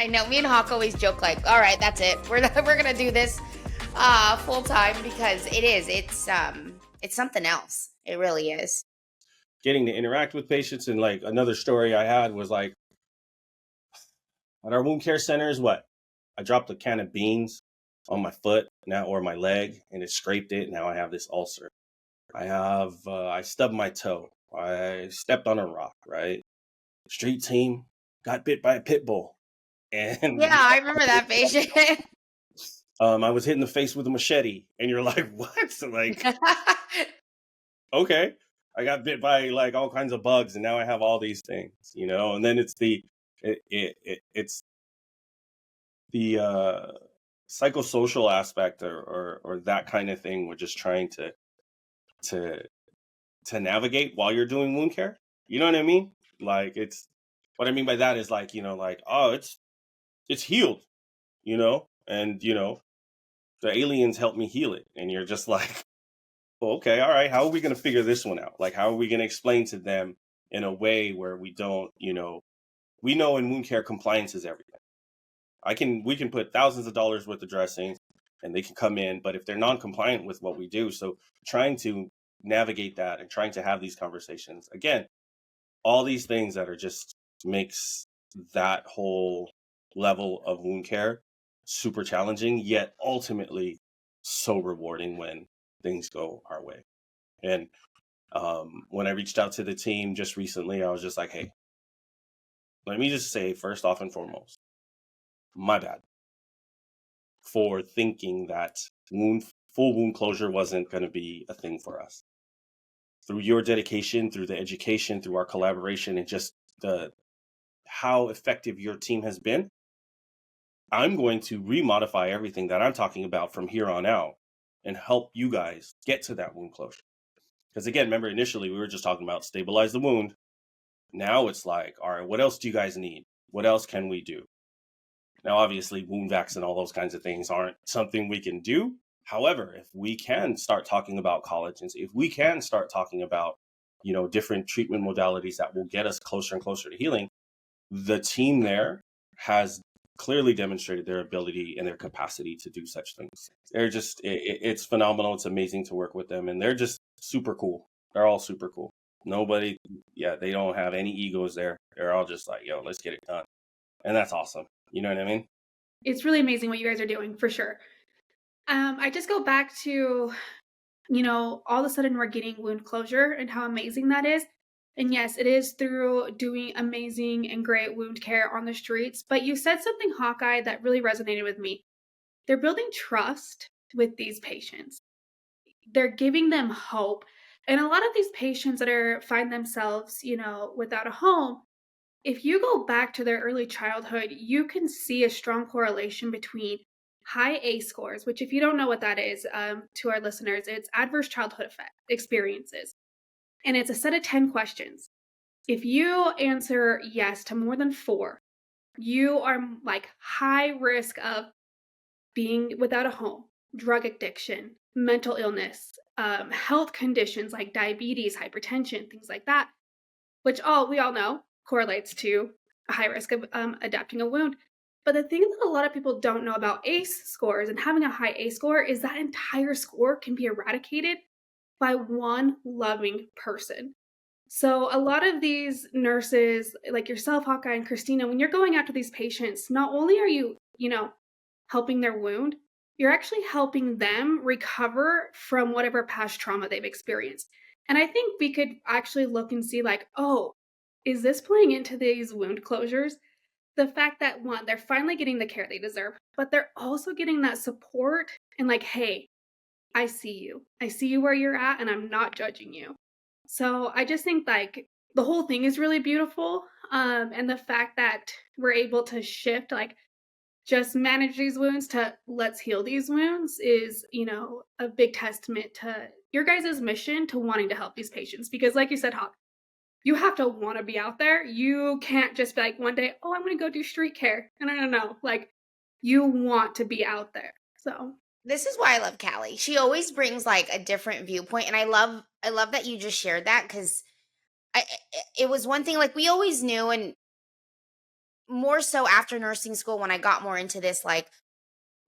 I know. Me and Hawk always joke like, all right, that's it. We're going to do this full time because it's something else. It really is. Getting to interact with patients. And like another story I had was like at our wound care centers, I dropped a can of beans on my foot now or my leg and it scraped it. Now I have this ulcer. I stubbed my toe. I stepped on a rock, right? Street team got bit by a pit bull. And yeah, I remember that patient. I was hit in the face with a machete and you're like, what? So like, okay, I got bit by like all kinds of bugs and now I have all these things, and then it's the psychosocial aspect or that kind of thing. We're just trying to navigate while you're doing wound care. You know what I mean? Like it's what I mean by that is like, oh, it's healed, and the aliens helped me heal it. And you're just like, well, okay, all right, how are we going to figure this one out? Like, how are we going to explain to them in a way where we don't, we know in wound care compliance is everything. We can put thousands of dollars worth of dressings and they can come in, but if they're non-compliant with what we do, so trying to navigate that and trying to have these conversations, again, all these things that are just makes that whole level of wound care super challenging, yet ultimately so rewarding when things go our way. And when I reached out to the team just recently, I was just like, hey, let me just say first off and foremost, my bad for thinking that full wound closure wasn't going to be a thing for us. Through your dedication, through the education, through our collaboration, and just how effective your team has been, I'm going to remodify everything that I'm talking about from here on out and help you guys get to that wound closure. Because again, remember initially we were just talking about stabilize the wound. Now it's like, all right, what else do you guys need? What else can we do? Now, obviously, wound vacs and all those kinds of things aren't something we can do. However, if we can start talking about collagens, if we can start talking about, different treatment modalities that will get us closer and closer to healing, the team there has clearly demonstrated their ability and their capacity to do such things. They're just, it's phenomenal. It's amazing to work with them. And they're just super cool. They're all super cool. They don't have any egos there. They're all just like, yo, let's get it done. And that's awesome. You know what I mean? It's really amazing what you guys are doing, for sure. I just go back to, all of a sudden we're getting wound closure and how amazing that is. And yes, it is through doing amazing and great wound care on the streets. But you said something, Hawkeye, that really resonated with me. They're building trust with these patients. They're giving them hope. And a lot of these patients that find themselves, without a home, if you go back to their early childhood, you can see a strong correlation between high ACE scores, which if you don't know what that is, to our listeners, it's adverse childhood experiences. And it's a set of 10 questions. If you answer yes to more than 4, you are like high risk of being without a home, drug addiction, mental illness, health conditions like diabetes, hypertension, things like that, which we all know correlates to a high risk of adapting a wound. But the thing that a lot of people don't know about ACE scores and having a high ACE score is that entire score can be eradicated by one loving person. So a lot of these nurses, like yourself, Hawkeye, and Christina, when you're going after these patients, not only are you, helping their wound, you're actually helping them recover from whatever past trauma they've experienced. And I think we could actually look and see like, oh, is this playing into these wound closures? The fact that, one, they're finally getting the care they deserve, but they're also getting that support and like, hey, I see you. I see you where you're at and I'm not judging you. So I just think like the whole thing is really beautiful. And the fact that we're able to shift, like just manage these wounds to let's heal these wounds is, a big testament to your guys' mission to wanting to help these patients. Because like you said, Hawk, you have to want to be out there. You can't just be like one day, oh, I'm going to go do street care. No. Like you want to be out there. So this is why I love Kallie. She always brings like a different viewpoint. And I love that you just shared that because it was one thing like we always knew. And more so after nursing school, when I got more into this, like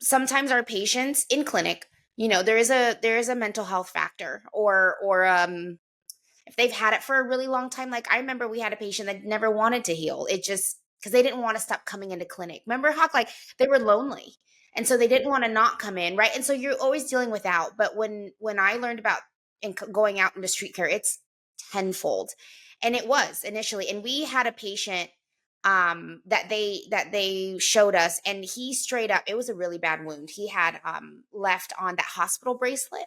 sometimes our patients in clinic, there is a mental health factor, or if they've had it for a really long time. Like I remember we had a patient that never wanted to heal. It just because they didn't want to stop coming into clinic. Remember, Hawk, like they were lonely. And so they didn't want to not come in, right? And so you're always dealing with out. But when I learned about going out into street care, it's tenfold. And it was initially. And we had a patient that they showed us, and he straight up, it was a really bad wound. He had left on that hospital bracelet,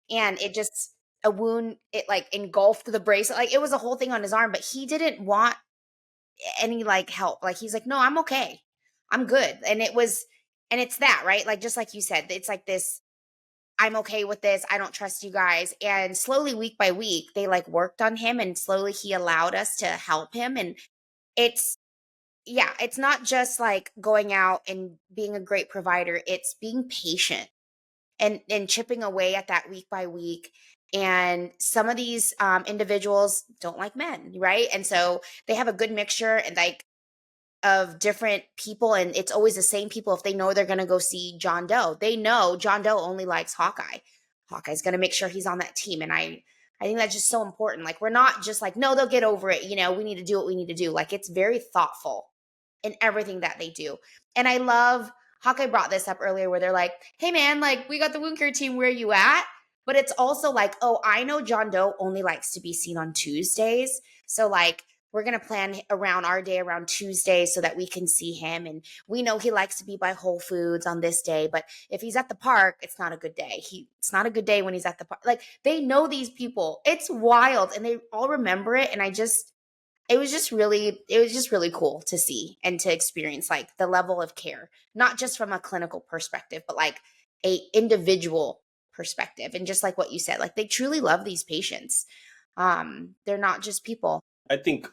and it just a wound, it like engulfed the bracelet. Like it was a whole thing on his arm, but he didn't want any like help. Like he's like, no, I'm okay. I'm good. And it's that, right? Like, just like you said, it's like this, I'm okay with this. I don't trust you guys. And slowly, week by week, they like worked on him, and slowly he allowed us to help him. And it's, yeah, it's not just like going out and being a great provider. It's being patient and chipping away at that week by week. And some of these individuals don't like men, right? And so they have a good mixture and like of different people, and it's always the same people. If they know they're going to go see John Doe, they know John Doe only likes Hawkeye. Hawkeye's going to make sure he's on that team. And I think that's just so important. Like we're not just like, no, they'll get over it. We need to do what we need to do. Like it's very thoughtful in everything that they do. And I love, Hawkeye brought this up earlier where they're like, hey man, like we got the wound care team, where are you at? But it's also like, oh, I know John Doe only likes to be seen on Tuesdays. So like we're going to plan around our day around Tuesday so that we can see him. And we know he likes to be by Whole Foods on this day. But if he's at the park, it's not a good day. It's not a good day when he's at the park. Like they know these people. It's wild. And they all remember it. And it was just really cool to see and to experience like the level of care, not just from a clinical perspective, but like a individual perspective. And just like what you said, like they truly love these patients. They're not just people. I think,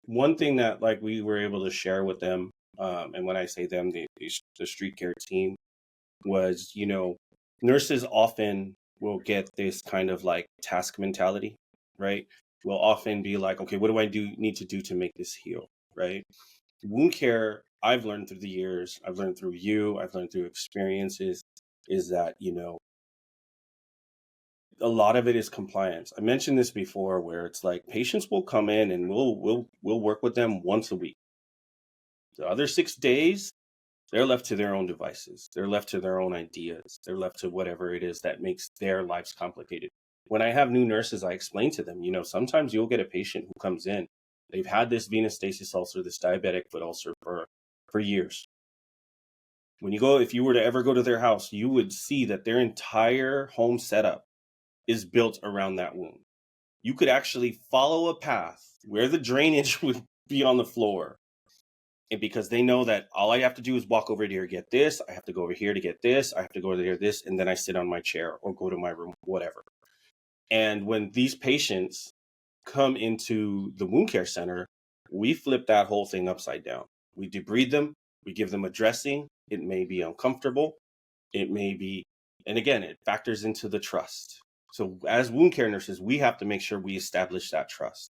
one thing that like we were able to share with them, and when I say them, the street care team, was, nurses often will get this kind of like task mentality, right? Will often be like, okay, what do I need to do to make this heal, right? Wound care, I've learned through the years, I've learned through you, I've learned through experiences, is that, a lot of it is compliance. I mentioned this before, where it's like patients will come in and we'll work with them once a week. The other 6 days, they're left to their own devices. They're left to their own ideas. They're left to whatever it is that makes their lives complicated. When I have new nurses, I explain to them, sometimes you'll get a patient who comes in. They've had this venous stasis ulcer, this diabetic foot ulcer for years. If you were to ever go to their house, you would see that their entire home setup is built around that wound. You could actually follow a path where the drainage would be on the floor. And because they know that all I have to do is walk over here to get this, I have to go over here to get this, I have to go over there this, and then I sit on my chair or go to my room, whatever. And when these patients come into the wound care center, we flip that whole thing upside down. We debride them, we give them a dressing. It may be uncomfortable. It may be, and again, it factors into the trust. So as wound care nurses, we have to make sure we establish that trust.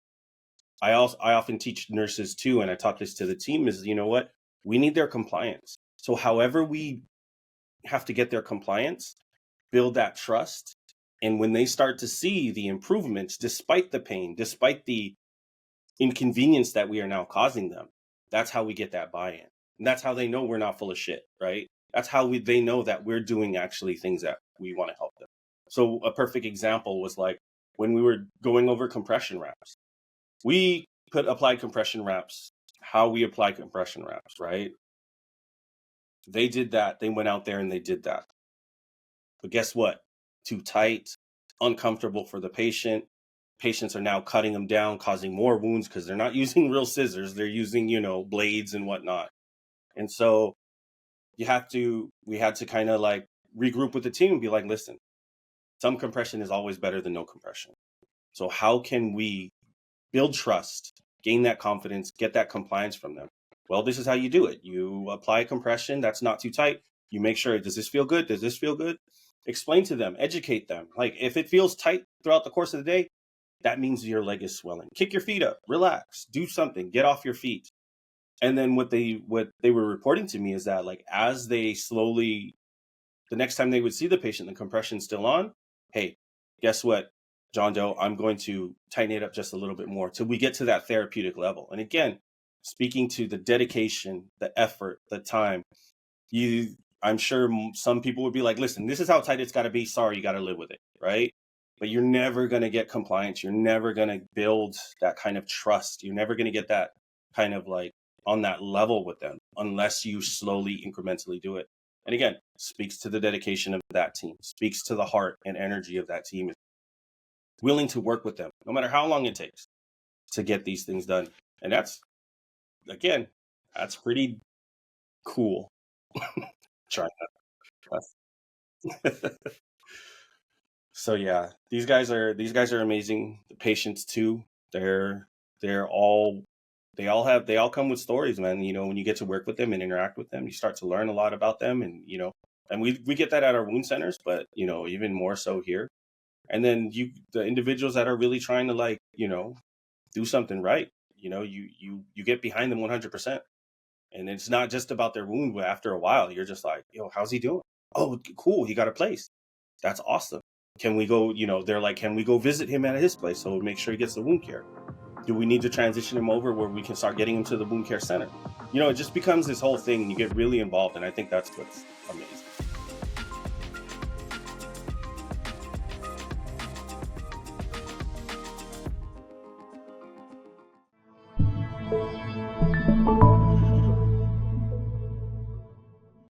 I often teach nurses too, and I taught this to the team, is, what? We need their compliance. So however we have to get their compliance, build that trust. And when they start to see the improvements, despite the pain, despite the inconvenience that we are now causing them, that's how we get that buy-in. And that's how they know we're not full of shit, right? That's how they know that we're doing actually things that we want to help them. So a perfect example was like when we were going over compression wraps. We applied compression wraps, how we apply compression wraps, right? They did that. They went out there and they did that. But guess what? Too tight, uncomfortable for the patient. Patients are now cutting them down, causing more wounds because they're not using real scissors. They're using, blades and whatnot. And so we had to kind of like regroup with the team and be like, listen, some compression is always better than no compression. So how can we build trust, gain that confidence, get that compliance from them? Well, this is how you do it. You apply compression that's not too tight. You make sure, does this feel good? Does this feel good? Explain to them, educate them. Like if it feels tight throughout the course of the day, that means your leg is swelling. Kick your feet up, relax, do something, get off your feet. And then what they were reporting to me is that, like, as they slowly, the next time they would see the patient, the compression's still on. Hey, guess what, John Doe, I'm going to tighten it up just a little bit more till we get to that therapeutic level. And again, speaking to the dedication, the effort, the time, I'm sure some people would be like, listen, this is how tight it's got to be. Sorry, you got to live with it, right? But you're never going to get compliance. You're never going to build that kind of trust. You're never going to get that kind of like on that level with them unless you slowly, incrementally do it. And again, speaks to the dedication of that team, speaks to the heart and energy of that team, willing to work with them, no matter how long it takes to get these things done. And that's, again, that's pretty cool. Trying that. So yeah, these guys are amazing. The patients too. They all come with stories, man. You know, when you get to work with them and interact with them, you start to learn a lot about them, and you know, and we get that at our wound centers, but you know, even more so here. And then the individuals that are really trying to, like, you know, do something right, you know, you get behind them 100%. And it's not just about their wound, but after a while, you're just like, yo, how's he doing? Oh, cool, he got a place. That's awesome. Can we go, you know, they're like, can we go visit him at his place so make sure he gets the wound care? Do we need to transition him over where we can start getting him to the wound care center? You know, it just becomes this whole thing, and you get really involved, and I think that's what's amazing.